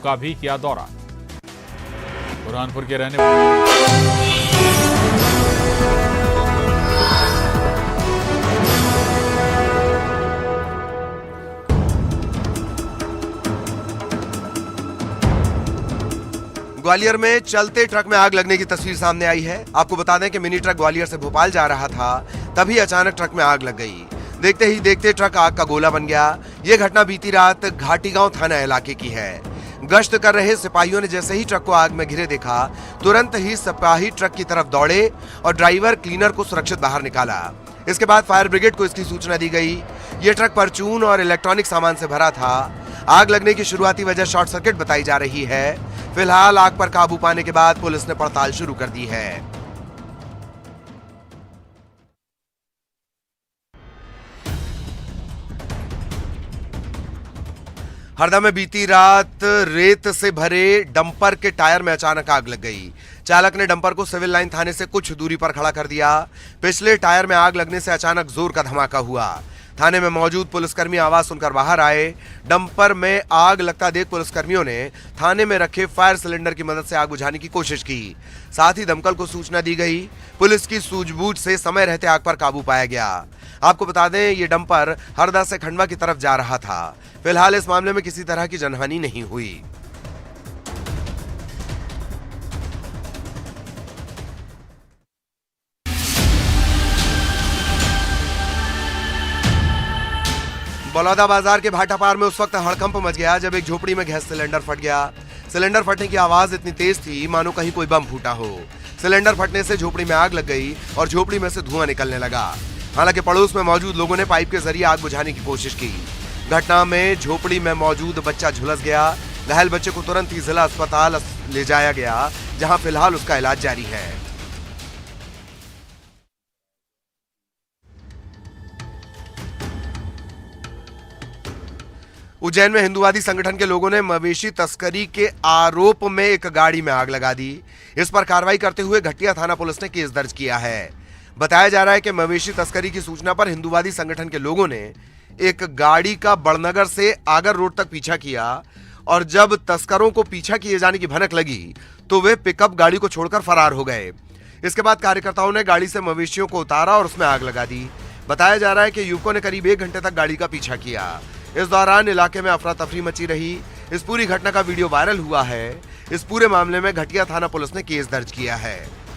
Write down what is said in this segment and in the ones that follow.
का भी किया दौरा। बुरहानपुर के रहने ग्वालियर में चलते ट्रक में आग लगने की तस्वीर सामने आई है। आपको बता दें कि मिनी ट्रक ग्वालियर से भोपाल जा रहा था, तभी अचानक ट्रक में आग लग गई। देखते ही देखते ट्रक आग का गोला बन गया। ये घटना बीती रात घाटीगांव थाना इलाके की है। गश्त कर रहे सिपाहियों ने जैसे ही ट्रक को आग में घिरे देखा, तुरंत ही सिपाही ट्रक की तरफ दौड़े और ड्राइवर क्लीनर को सुरक्षित बाहर निकाला। इसके बाद फायर ब्रिगेड को इसकी सूचना दी गई। ये ट्रक परचून और इलेक्ट्रॉनिक सामान से भरा था। आग लगने की शुरुआती वजह शॉर्ट सर्किट बताई जा रही है। फिलहाल आग पर काबू पाने के बाद पुलिस ने पड़ताल शुरू कर दी है। हरदा में बीती रात रेत से भरे डंपर के टायर में अचानक आग लग गई। चालक ने डंपर को सिविल लाइन थाने से कुछ दूरी पर खड़ा कर दिया। पिछले टायर में आग लगने से अचानक जोर का धमाका हुआ। थाने में मौजूद पुलिसकर्मी आवाज सुनकर बाहर आए। डंपर में आग लगता देख पुलिसकर्मियों ने थाने में रखे फायर सिलेंडर की मदद से आग बुझाने की कोशिश की। साथ ही दमकल को सूचना दी गई। पुलिस की सूझबूझ से समय रहते आग पर काबू पाया गया। आपको बता दें, ये डंपर हरदा से खंडवा की तरफ जा रहा था। फिलहाल इस मामले में किसी तरह की जनहानि नहीं हुई। बलौदा बाजार के भाटापार में उस वक्त हड़कंप मच गया जब एक झोपड़ी में गैस सिलेंडर फट गया। सिलेंडर फटने की आवाज इतनी तेज थी मानो कहीं कोई बम फूटा हो। सिलेंडर फटने से झोपड़ी में आग लग गई और झोपड़ी में से धुआं निकलने लगा। हालांकि पड़ोस में मौजूद लोगों ने पाइप के जरिए आग बुझाने की कोशिश की। घटना में झोपड़ी में मौजूद बच्चा झुलस गया। घायल बच्चे को तुरंत ही जिला अस्पताल ले जाया गया, जहां फिलहाल उसका इलाज जारी है। उज्जैन में हिंदुवादी संगठन के लोगों ने मवेशी तस्करी के आरोप में एक गाड़ी में आग लगा दी। इस पर कार्रवाई करते हुए घटिया थाना पुलिस ने केस दर्ज किया है। बताया जा रहा है कि मवेशी तस्करी की सूचना पर हिंदुवादी संगठन के लोगों ने एक गाड़ी का बड़नगर से आगर रोड तक पीछा किया और जब तस्करों को पीछा किए जाने की भनक लगी तो वे पिकअप गाड़ी को छोड़कर फरार हो गए। इसके बाद कार्यकर्ताओं ने गाड़ी से मवेशियों को उतारा और उसमें आग लगा दी। बताया जा रहा है कि युवकों ने करीब 1 घंटे तक गाड़ी का पीछा किया। इस दौरान इलाके में अफरा तफरी मची रही। इस पूरी घटना का वीडियो वायरल हुआ है। इस पूरे मामले में घटिया थाना पुलिस ने केस दर्ज किया है।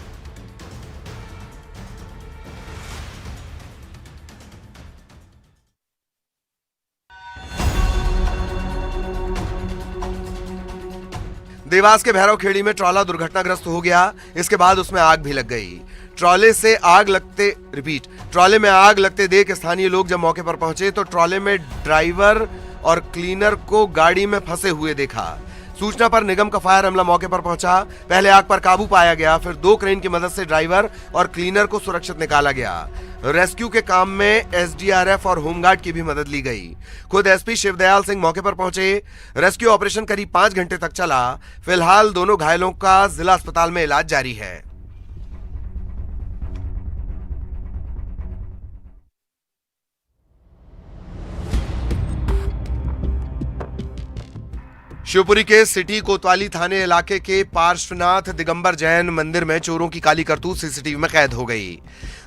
देवास के भैरव खेड़ी में ट्रॉला दुर्घटनाग्रस्त हो गया। इसके बाद उसमें आग भी लग गई। ट्रॉले में आग लगते देख स्थानीय लोग जब मौके पर पहुंचे तो ट्रॉले में ड्राइवर और क्लीनर को गाड़ी में फंसे हुए देखा। सूचना पर निगम का फायर अमला मौके पर पहुंचा। पहले आग पर काबू पाया गया, फिर 2 क्रेन की मदद से ड्राइवर और क्लीनर को सुरक्षित निकाला गया। रेस्क्यू के काम में एसडीआरएफ और होमगार्ड की भी मदद ली गई। खुद एसपी शिवदयाल सिंह मौके पर पहुंचे। रेस्क्यू ऑपरेशन करीब 5 घंटे तक चला। फिलहाल दोनों घायलों का जिला अस्पताल में इलाज जारी है। शिवपुरी के सिटी कोतवाली थाने इलाके के पार्श्वनाथ दिगंबर जैन मंदिर में चोरों की काली करतूत सीसीटीवी में कैद हो गई।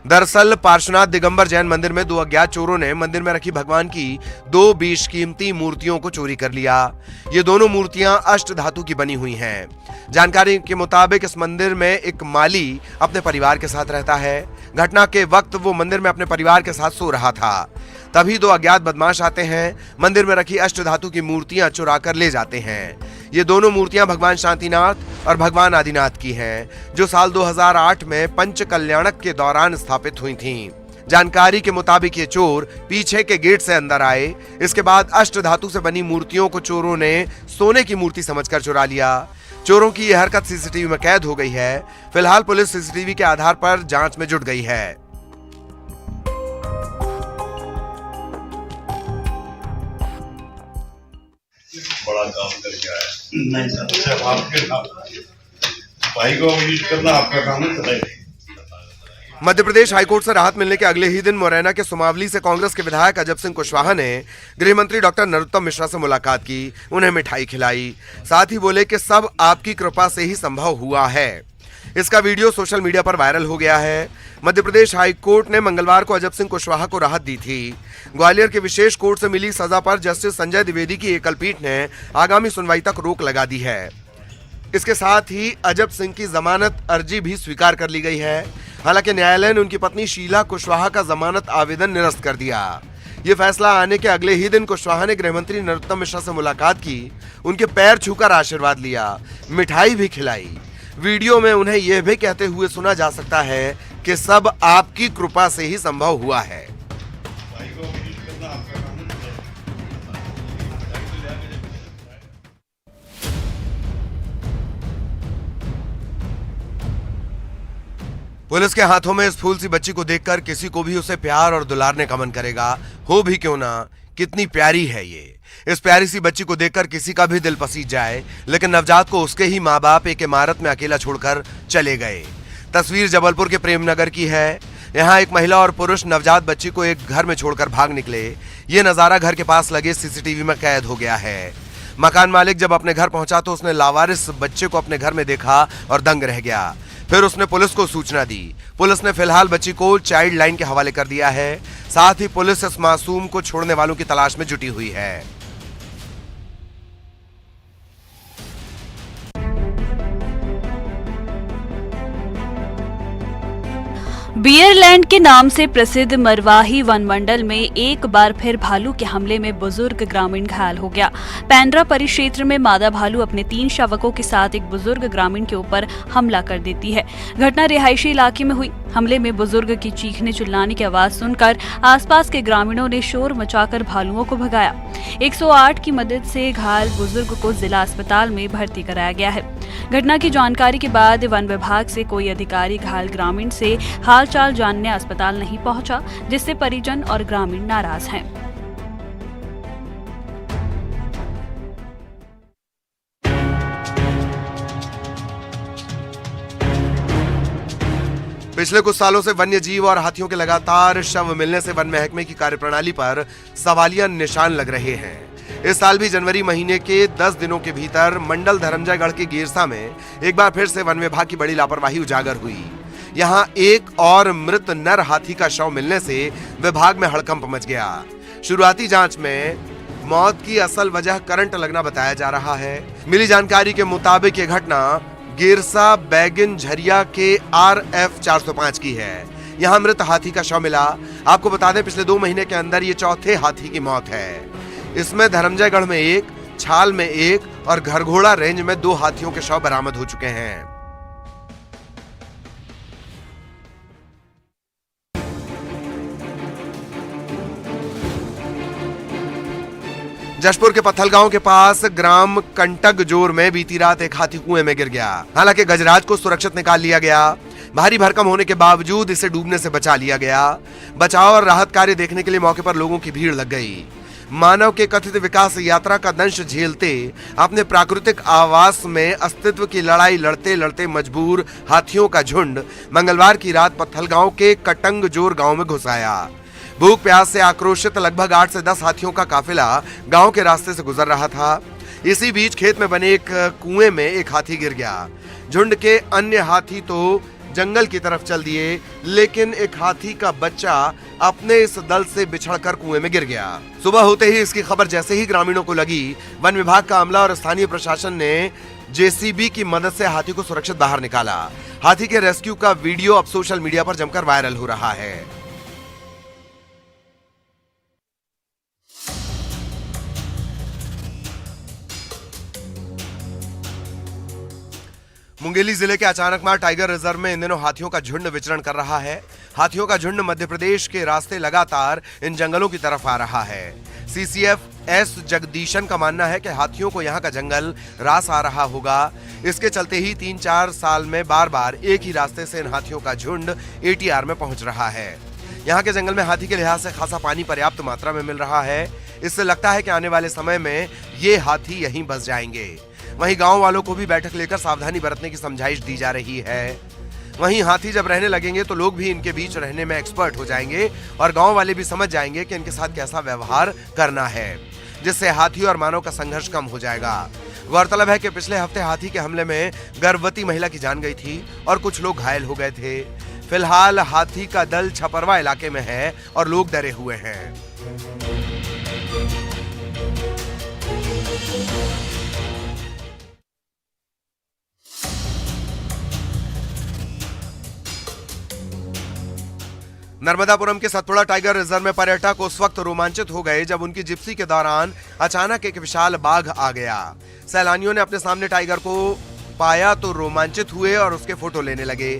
दरअसल पार्श्वनाथ दिगंबर जैन मंदिर में 2 अज्ञात चोरों ने मंदिर में रखी भगवान की 2 बेशकीमती मूर्तियों को चोरी कर लिया। ये दोनों मूर्तियां अष्ट धातु की बनी हुई हैं। जानकारी के मुताबिक इस मंदिर में एक माली अपने परिवार के साथ रहता है। घटना के वक्त वो मंदिर में अपने परिवार के साथ सो रहा था। तभी 2 अज्ञात बदमाश आते हैं, मंदिर में रखी अष्ट धातु की मूर्तियां चुरा कर ले जाते हैं। ये दोनों मूर्तियां भगवान शांतिनाथ और भगवान आदिनाथ की हैं, जो साल 2008 में पंच कल्याणक के दौरान स्थापित हुई थीं। जानकारी के मुताबिक ये चोर पीछे के गेट से अंदर आए। इसके बाद अष्ट धातु से बनी मूर्तियों को चोरों ने सोने की मूर्ति समझकर चुरा लिया। चोरों की यह हरकत सीसीटीवी में कैद हो गई है। फिलहाल पुलिस सीसीटीवी के आधार पर जांच में जुट गई है। बड़ा काम करके आया। नहीं सर, सिर्फ आपके काम भाई को यूज करना आपका काम है। मध्य प्रदेश हाईकोर्ट से राहत मिलने के अगले ही दिन मुरैना के सुमावली से कांग्रेस के विधायक अजब सिंह कुशवाहा ने गृह मंत्री डॉक्टर नरोत्तम मिश्रा से मुलाकात की, उन्हें मिठाई खिलाई, साथ ही बोले कि सब आपकी कृपा से ही संभव हुआ है। इसका वीडियो सोशल मीडिया पर वायरल हो गया है। मध्य प्रदेश हाईकोर्ट ने मंगलवार को अजब सिंह कुशवाहा को राहत दी थी। ग्वालियर के विशेष कोर्ट से मिली सजा पर जस्टिस संजय द्विवेदी की एकल पीठ ने आगामी सुनवाई तक रोक लगा दी है। इसके साथ ही अजब सिंह की जमानत अर्जी भी स्वीकार कर ली गई है। हालांकि न्यायालय ने उनकी पत्नी शीला कुशवाहा का जमानत आवेदन निरस्त कर दिया। ये फैसला आने के अगले ही दिन कुशवाहा ने गृहमंत्री नरोत्तम मिश्रा से मुलाकात की, उनके पैर छूकर आशीर्वाद लिया, मिठाई भी खिलाई। वीडियो में उन्हें यह भी कहते हुए सुना जा सकता है कि सब आपकी कृपा से ही संभव हुआ है। पुलिस के हाथों में इस फूल सी बच्ची को देखकर किसी को भी उसे प्यार और दुलारने का मन करेगा, हो भी क्यों ना। कितनी प्यारी है ये। इस प्यारी सी बच्ची को देखकर किसी का भी दिल पसीज जाए, लेकिन नवजात को उसके ही माँ बाप एक इमारत में अकेला छोड़कर चले गए। तस्वीर जबलपुर के प्रेमनगर की है। यहाँ एक महिला और पुरुष नवजात बच्ची को एक घर में छोड़कर भाग निकले। ये नजारा घर के पास लगे सीसीटीवी में कैद हो गया है। मकान मालिक जब अपने घर पहुंचा तो उसने लावारिस बच्चे को अपने घर में देखा और दंग रह गया। फिर उसने पुलिस को सूचना दी। पुलिस ने फिलहाल बच्ची को चाइल्ड लाइन के हवाले कर दिया है। साथ ही पुलिस इस मासूम को छोड़ने वालों की तलाश में जुटी हुई है। बियरलैंड के नाम से प्रसिद्ध मरवाही वनमंडल में एक बार फिर भालू के हमले में बुजुर्ग ग्रामीण घायल हो गया। पेंड्रा परिक्षेत्र में मादा भालू अपने 3 शावकों के साथ एक बुजुर्ग ग्रामीण के ऊपर हमला कर देती है। घटना रिहायशी इलाके में हुई। हमले में बुजुर्ग की चीखने चिल्लाने की आवाज सुनकर आसपास के ग्रामीणों ने शोर मचाकर भालुओं को भगाया। 108 की मदद से घायल बुजुर्ग को जिला अस्पताल में भर्ती कराया गया है। घटना की जानकारी के बाद वन विभाग से कोई अधिकारी घायल ग्रामीण से हालचाल जानने अस्पताल नहीं पहुंचा, जिससे परिजन और ग्रामीण नाराज हैं। पिछले कुछ सालों से वन्य जीव और हाथियों के लगातार शव मिलने से वन महकमे की कार्यप्रणाली पर सवालिया निशान लग रहे हैं। इस साल भी जनवरी महीने के 10 दिनों के भीतर मंडल धर्मजयगढ़ के गेरसा में एक बार फिर से वन विभाग की बड़ी लापरवाही उजागर हुई। यहां एक और मृत नर हाथी का शव मिलने से विभाग में हड़कंप मच गया। शुरुआती जांच में मौत की असल वजह करंट लगना बताया जा रहा है। मिली जानकारी के मुताबिक ये घटना गेरसा बैगिन झरिया के RF 405 की है। यहां मृत हाथी का शव मिला। आपको बता दें, पिछले 2 महीने के अंदर ये चौथे हाथी की मौत है। इसमें धर्मजयगढ़ में 1, छाल में 1 और घरघोड़ा रेंज में 2 हाथियों के शव बरामद हो चुके हैं। जशपुर के पत्थलगांव के पास ग्राम कंटकजोर में बीती रात एक हाथी कुएं में गिर गया। हालांकि गजराज को सुरक्षित निकाल लिया गया। भारी भरकम होने के बावजूद इसे डूबने से बचा लिया गया। बचाव और राहत कार्य देखने के लिए मौके पर लोगों की भीड़ लग गई। मानव के कथित विकास यात्रा का दंश झेलते अपने प्राकृतिक आवास में अस्तित्व की लड़ाई लड़ते लड़ते मजबूर हाथियों का झुंड मंगलवार की रात पत्थलगांव के कटंगजोर गांव में घुस आया। भूख प्यास से आक्रोशित लगभग 8 से 10 हाथियों का काफिला गांव के रास्ते से गुजर रहा था। इसी बीच खेत में बने एक कुएं में एक हाथी गिर गया। झुंड के अन्य हाथी तो जंगल की तरफ चल दिए, लेकिन एक हाथी का बच्चा अपने इस दल से बिछड़कर कुएं में गिर गया। सुबह होते ही इसकी खबर जैसे ही ग्रामीणों को लगी, वन विभाग का अमला और स्थानीय प्रशासन ने JCB की मदद से हाथी को सुरक्षित बाहर निकाला। हाथी के रेस्क्यू का वीडियो अब सोशल मीडिया पर जमकर वायरल हो रहा है। मुंगेली जिले के अचानकमार टाइगर रिजर्व में इन दिनों हाथियों का झुंड विचरण कर रहा है। हाथियों का झुंड मध्य प्रदेश के रास्ते लगातार इन जंगलों की तरफ आ रहा है। CCF S जगदीशन का मानना है कि हाथियों को यहाँ का जंगल रास आ रहा होगा। इसके चलते ही 3-4 साल में बार बार एक ही रास्ते से इन हाथियों का झुंड ATR में पहुंच रहा है। यहाँ के जंगल में हाथी के लिहाज से खासा पानी पर्याप्त मात्रा में मिल रहा है। इससे लगता है कि आने वाले समय में ये हाथी यहीं बस जाएंगे। वहीं गांव वालों को भी बैठक लेकर सावधानी बरतने की समझाइश दी जा रही है। वहीं हाथी जब रहने लगेंगे तो लोग भी इनके बीच रहने में एक्सपर्ट हो जाएंगे और गांव वाले भी समझ जाएंगे कि इनके साथ कैसा व्यवहार करना है, जिससे हाथी और मानव का संघर्ष कम हो जाएगा। गौरतलब है कि पिछले हफ्ते हाथी के हमले में गर्भवती महिला की जान गई थी और कुछ लोग घायल हो गए थे। फिलहाल हाथी का दल छपरवा इलाके में है और लोग डरे हुए हैं। नर्मदापुरम के सतपुड़ा टाइगर रिजर्व में पर्यटक उस वक्त रोमांचित हो गए जब उनकी जिप्सी के दौरान अचानक एक विशाल बाघ आ गया। सैलानियों ने अपने सामने टाइगर को पाया तो रोमांचित हुए और उसके फोटो लेने लगे।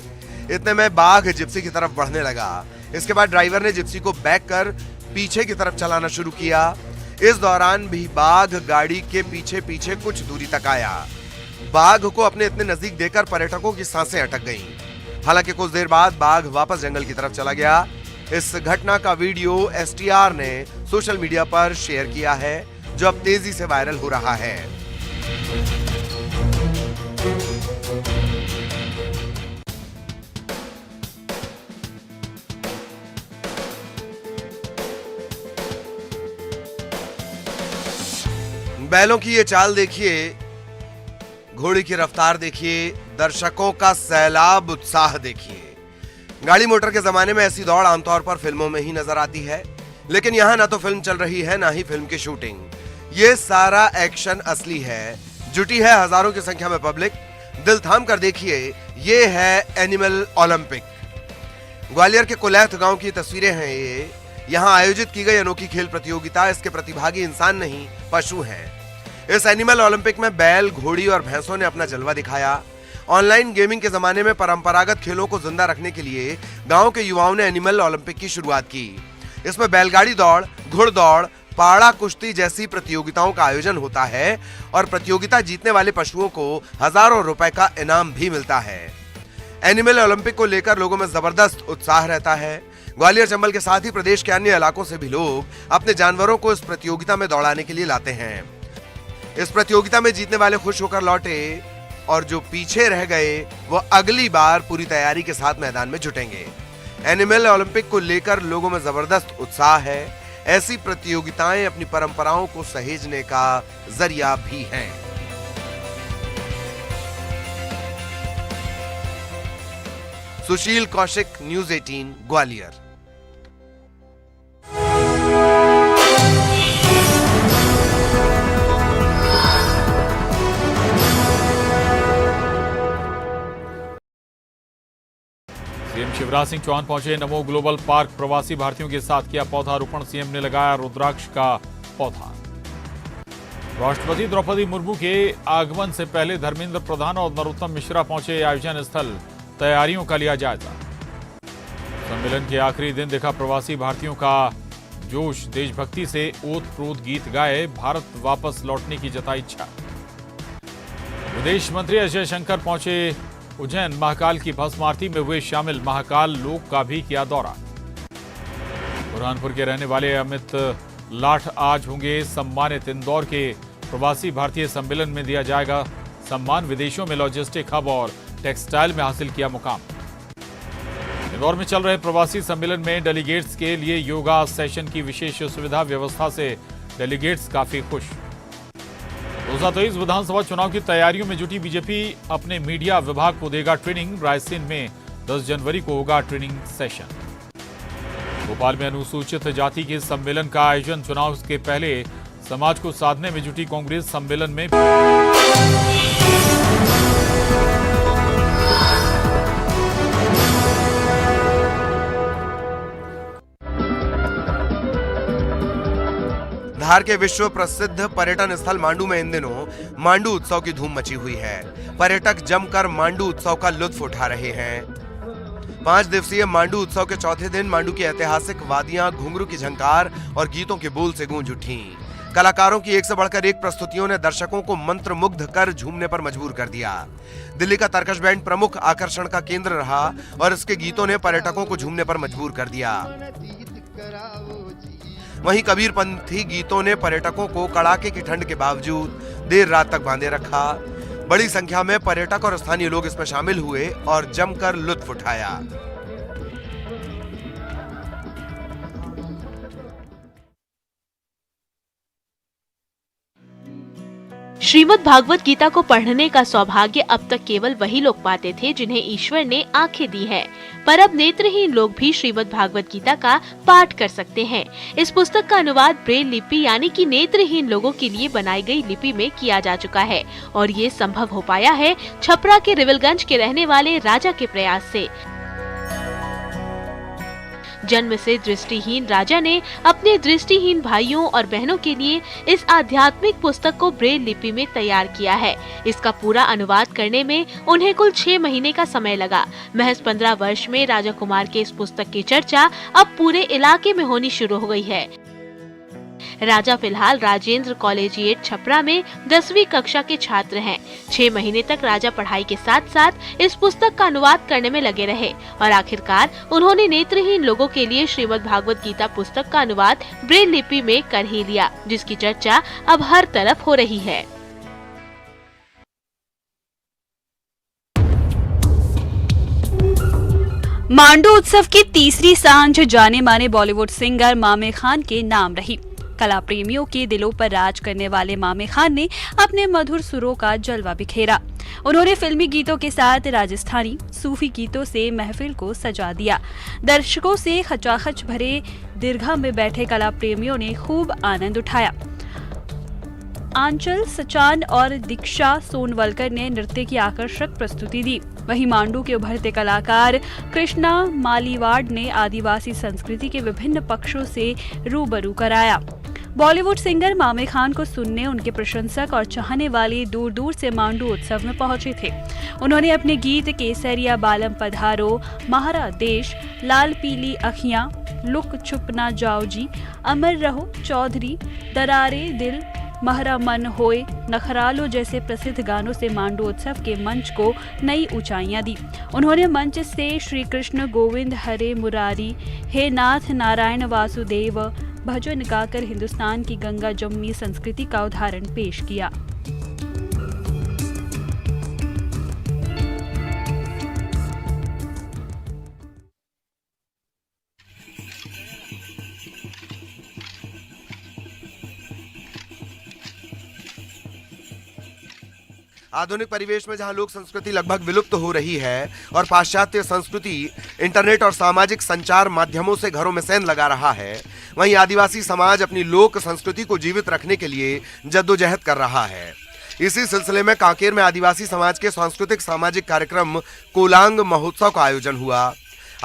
इतने में बाघ जिप्सी की तरफ बढ़ने लगा। इसके बाद ड्राइवर ने जिप्सी को बैक कर पीछे की तरफ चलाना शुरू किया। इस दौरान भी बाघ गाड़ी के पीछे पीछे कुछ दूरी तक आया। बाघ को अपने इतने नजदीक देखकर पर्यटकों की सांसें अटक गईं। हालांकि कुछ देर बाद बाघ वापस जंगल की तरफ चला गया। इस घटना का वीडियो एसटीआर ने सोशल मीडिया पर शेयर किया है, जो अब तेजी से वायरल हो रहा है। बैलों की ये चाल देखिए, घोड़ी की रफ्तार देखिए, दर्शकों का सैलाब उत्साह देखिए। गाड़ी मोटर के जमाने में ऐसी दौड़ आमतौर पर फिल्मों में ही नजर आती है, लेकिन यहाँ ना तो फिल्म चल रही है ना ही फिल्म की शूटिंग। ये सारा एक्शन असली है। जुटी है हजारों की संख्या में पब्लिक। दिल थाम कर देखिए, ये है एनिमल ओलंपिक। ग्वालियर के कुलैथ गांव की तस्वीरें हैं ये। यहाँ आयोजित की गई अनोखी खेल प्रतियोगिता, इसके प्रतिभागी इंसान नहीं पशु हैं। इस एनिमल ओलंपिक में बैल, घोड़ी और भैंसों ने अपना जलवा दिखाया। ऑनलाइन गेमिंग के जमाने में परंपरागत खेलों को जिंदा रखने के लिए गांव के युवाओं ने एनिमल ओलंपिक की शुरुआत की। इसमें बैलगाड़ी दौड़, घुड़दौड़, पाड़ा कुश्ती जैसी प्रतियोगिताओं का आयोजन होता है और प्रतियोगिता जीतने वाले पशुओं को हजारों रुपए का इनाम भी मिलता है। एनिमल ओलंपिक को लेकर लोगों में जबरदस्त उत्साह रहता है। ग्वालियर, चंबल के साथ ही प्रदेश के अन्य इलाकों से भी लोग अपने जानवरों को इस प्रतियोगिता में दौड़ाने के लिए लाते हैं। इस प्रतियोगिता में जीतने वाले खुश होकर लौटे और जो पीछे रह गए वो अगली बार पूरी तैयारी के साथ मैदान में जुटेंगे। एनिमल ओलंपिक को लेकर लोगों में जबरदस्त उत्साह है। ऐसी प्रतियोगिताएं अपनी परंपराओं को सहेजने का जरिया भी हैं। सुशील कौशिक, न्यूज़ 18, ग्वालियर। सीएम शिवराज सिंह चौहान पहुंचे नमो ग्लोबल पार्क। प्रवासी भारतीयों के साथ किया पौधारोपण। सीएम ने लगाया रुद्राक्ष का पौधा। राष्ट्रपति द्रौपदी मुर्मू के आगमन से पहले धर्मेंद्र प्रधान और नरोत्तम मिश्रा पहुंचे आयोजन स्थल। तैयारियों का लिया जायजा। सम्मेलन के आखिरी दिन देखा प्रवासी भारतीयों का जोश। देशभक्ति से ओत-प्रोत गीत गाए। भारत वापस लौटने की जताई इच्छा। विदेश मंत्री एस जयशंकर पहुंचे उज्जैन। महाकाल की भस्म आरती में हुए शामिल। महाकाल लोक का भी किया दौरा। बुरहानपुर के रहने वाले अमित लाठ आज होंगे सम्मानित। इंदौर के प्रवासी भारतीय सम्मेलन में दिया जाएगा सम्मान। विदेशों में लॉजिस्टिक हब और टेक्सटाइल में हासिल किया मुकाम। इंदौर में चल रहे प्रवासी सम्मेलन में डेलीगेट्स के लिए योगा सेशन की विशेष सुविधा व्यवस्था से डेलीगेट्स काफी खुश। 2023 विधानसभा चुनाव की तैयारियों में जुटी बीजेपी अपने मीडिया विभाग को देगा ट्रेनिंग। रायसेन में 10 जनवरी को होगा ट्रेनिंग सेशन। भोपाल में अनुसूचित जाति के सम्मेलन का आयोजन। चुनाव के पहले समाज को साधने में जुटी कांग्रेस। सम्मेलन में धार के विश्व प्रसिद्ध पर्यटन स्थल मांडू में इन दिनों मांडू उत्सव की धूम मची हुई है। पर्यटक जमकर मांडू उत्सव का लुत्फ उठा रहे हैं। 5 दिवसीय मांडू उत्सव के चौथे दिन मांडू की ऐतिहासिक वादियां घुंघरू की झंकार और गीतों के बोल से गूंज उठी। कलाकारों की एक से बढ़कर एक प्रस्तुतियों ने दर्शकों को मंत्रमुग्ध कर झूमने पर मजबूर कर दिया। दिल्ली का तर्कश बैंड प्रमुख आकर्षण का केंद्र रहा और इसके गीतों ने पर्यटकों को झूमने पर मजबूर कर दिया। वहीं कबीरपंथी गीतों ने पर्यटकों को कड़ाके की ठंड के बावजूद देर रात तक बांधे रखा। बड़ी संख्या में पर्यटक और स्थानीय लोग इसमें शामिल हुए और जमकर लुत्फ उठाया। श्रीमद् भागवत गीता को पढ़ने का सौभाग्य अब तक केवल वही लोग पाते थे जिन्हें ईश्वर ने आंखें दी है, पर अब नेत्रहीन लोग भी श्रीमद् भागवत गीता का पाठ कर सकते हैं। इस पुस्तक का अनुवाद ब्रेल लिपि यानी कि नेत्रहीन लोगों के लिए बनाई गई लिपि में किया जा चुका है और ये संभव हो पाया है छपरा के रिविलगंज के रहने वाले राजा के प्रयास से। जन्म से दृष्टिहीन राजा ने अपने दृष्टिहीन भाइयों और बहनों के लिए इस आध्यात्मिक पुस्तक को ब्रेल लिपि में तैयार किया है। इसका पूरा अनुवाद करने में उन्हें कुल 6 महीने का समय लगा। महज 15 वर्ष में राजा कुमार के इस पुस्तक की चर्चा अब पूरे इलाके में होनी शुरू हो गई है। राजा फिलहाल राजेंद्र कॉलेजिएट छपरा में 10वीं कक्षा के छात्र हैं। 6 महीने तक राजा पढ़ाई के साथ साथ इस पुस्तक का अनुवाद करने में लगे रहे और आखिरकार उन्होंने नेत्रहीन लोगों के लिए श्रीमद् भागवत गीता पुस्तक का अनुवाद ब्रेल लिपि में कर ही लिया, जिसकी चर्चा अब हर तरफ हो रही है। मांडू उत्सव की तीसरी सांझ जाने माने बॉलीवुड सिंगर मामे खान के नाम रही। कला प्रेमियों के दिलों पर राज करने वाले मामे खान ने अपने मधुर सुरों का जलवा बिखेरा। उन्होंने फिल्मी गीतों के साथ राजस्थानी सूफी गीतों से महफिल को सजा दिया। दर्शकों से खचाखच भरे दीर्घा में बैठे कला प्रेमियों ने खूब आनंद उठाया। आंचल सचान और दीक्षा सोनवलकर ने नृत्य की आकर्षक प्रस्तुति दी। वहीं मांडू के उभरते कलाकार कृष्णा मालीवाड़ ने आदिवासी संस्कृति के विभिन्न पक्षों से रूबरू कराया। बॉलीवुड सिंगर मामे खान को सुनने उनके प्रशंसक और चाहने वाले दूर दूर से मांडू उत्सव में पहुंचे थे। उन्होंने अपने गीत केसरिया बालम पधारो, महारा देश, लाल पीली अखियां, लुक छुप ना जाओ जी, अमर रहो चौधरी, दरारे दिल, महरा मन होए, नखरालो जैसे प्रसिद्ध गानों से मांडू उत्सव के मंच को नई ऊंचाइयां दी। उन्होंने मंच से श्री कृष्ण गोविंद हरे मुरारी, हे नाथ नारायण वासुदेव भजन गाकर हिंदुस्तान की गंगा जमुनी संस्कृति का उदाहरण पेश किया। आधुनिक परिवेश में जहां लोक संस्कृति लगभग विलुप्त हो रही है और पाश्चात्य संस्कृति इंटरनेट और सामाजिक संचार माध्यमों से घरों में सेंध लगा रहा है, वहीं आदिवासी समाज अपनी लोक संस्कृति को जीवित रखने के लिए जद्दोजहद कर रहा है। इसी सिलसिले में कांकेर में आदिवासी समाज के सांस्कृतिक सामाजिक कार्यक्रम कोलांग महोत्सव का आयोजन हुआ।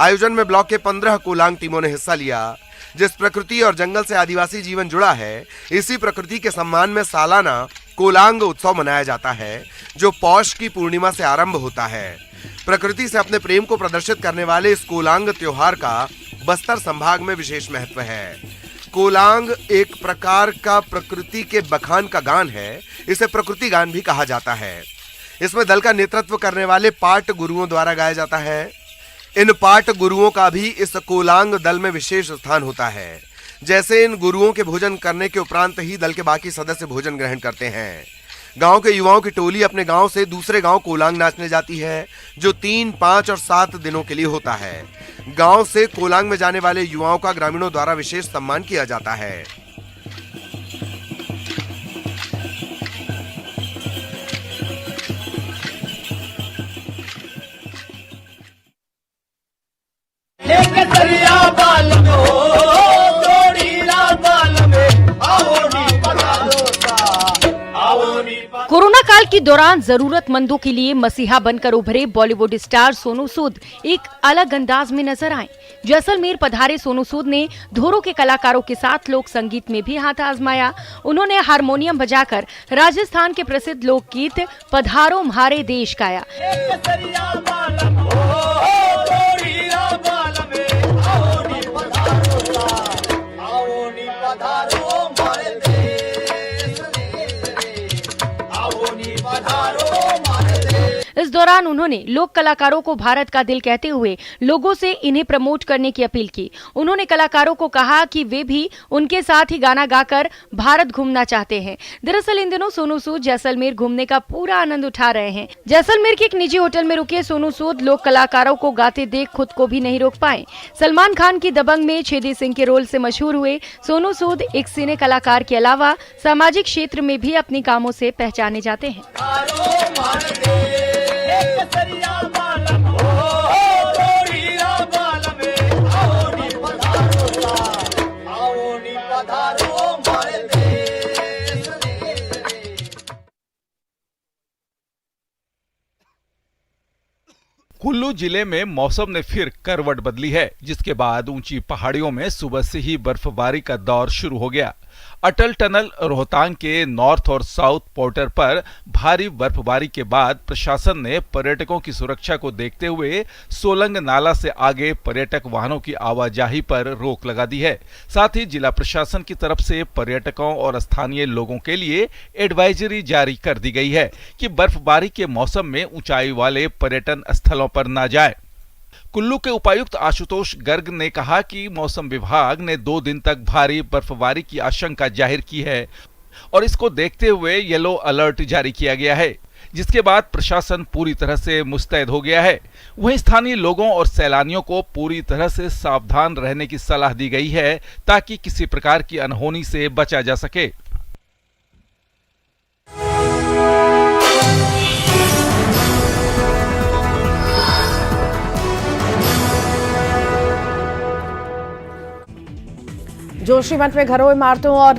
आयोजन में ब्लॉक के 15 कोलांग टीमों ने हिस्सा लिया। जिस प्रकृति और जंगल से आदिवासी जीवन जुड़ा है, इसी प्रकृति के सम्मान में सालाना कोलांग उत्सव मनाया जाता है, जो पौष की पूर्णिमा से आरंभ होता है। प्रकृति से अपने प्रेम को प्रदर्शित करने वाले इस कोलांग त्योहार का बस्तर संभाग में विशेष महत्व है। कोलांग एक प्रकार का प्रकृति के बखान का गान है। इसे प्रकृति गान भी कहा जाता है। इसमें दल का नेतृत्व करने वाले पाट गुरुओं द्वारा गाया जाता है। इन पाट गुरुओं का भी इस कोलांग दल में विशेष स्थान होता है। जैसे इन गुरुओं के भोजन करने के उपरांत ही दल के बाकी सदस्य भोजन ग्रहण करते हैं। गांव के युवाओं की टोली अपने गांव से दूसरे गांव कोलांग नाचने जाती है, जो 3, 5 और 7 दिनों के लिए होता है। गांव से कोलांग में जाने वाले युवाओं का ग्रामीणों द्वारा विशेष सम्मान किया जाता है। कोरोना काल के दौरान जरूरतमंदों के लिए मसीहा बनकर उभरे बॉलीवुड स्टार सोनू सूद एक अलग अंदाज में नजर आए। जैसलमेर पधारे सोनू सूद ने धोरों के कलाकारों के साथ लोक संगीत में भी हाथ आजमाया। उन्होंने हारमोनियम बजाकर राजस्थान के प्रसिद्ध लोकगीत पधारो म्हारे देश गाया। इस दौरान उन्होंने लोक कलाकारों को भारत का दिल कहते हुए लोगों से इन्हें प्रमोट करने की अपील की। उन्होंने कलाकारों को कहा कि वे भी उनके साथ ही गाना गाकर भारत घूमना चाहते हैं। दरअसल इन दिनों सोनू सूद जैसलमेर घूमने का पूरा आनंद उठा रहे हैं। जैसलमेर के एक निजी होटल में रुके सोनू सूद लोक कलाकारों को गाते देख खुद को भी नहीं रोक पाए। सलमान खान की दबंग में छेदी सिंह के रोल से मशहूर हुए सोनू सूद एक सिने कलाकार के अलावा सामाजिक क्षेत्र में भी अपने कामों से पहचाने जाते हैं। कुल्लू जिले में मौसम ने फिर करवट बदली है, जिसके बाद ऊंची पहाड़ियों में सुबह से ही बर्फबारी का दौर शुरू हो गया। अटल टनल रोहतांग के नॉर्थ और साउथ पोर्टर पर भारी बर्फबारी के बाद प्रशासन ने पर्यटकों की सुरक्षा को देखते हुए सोलंग नाला से आगे पर्यटक वाहनों की आवाजाही पर रोक लगा दी है। साथ ही जिला प्रशासन की तरफ से पर्यटकों और स्थानीय लोगों के लिए एडवाइजरी जारी कर दी गई है कि बर्फबारी के मौसम में ऊंचाई वाले पर्यटन स्थलों पर न जाएं। कुल्लू के उपायुक्त आशुतोष गर्ग ने कहा कि मौसम विभाग ने 2 दिन तक भारी बर्फबारी की आशंका जाहिर की है और इसको देखते हुए येलो अलर्ट जारी किया गया है, जिसके बाद प्रशासन पूरी तरह से मुस्तैद हो गया है। वहीं स्थानीय लोगों और सैलानियों को पूरी तरह से सावधान रहने की सलाह दी गई है ताकि किसी प्रकार की अनहोनी से बचा जा सके। जोशीमठ में घरों इमारतों और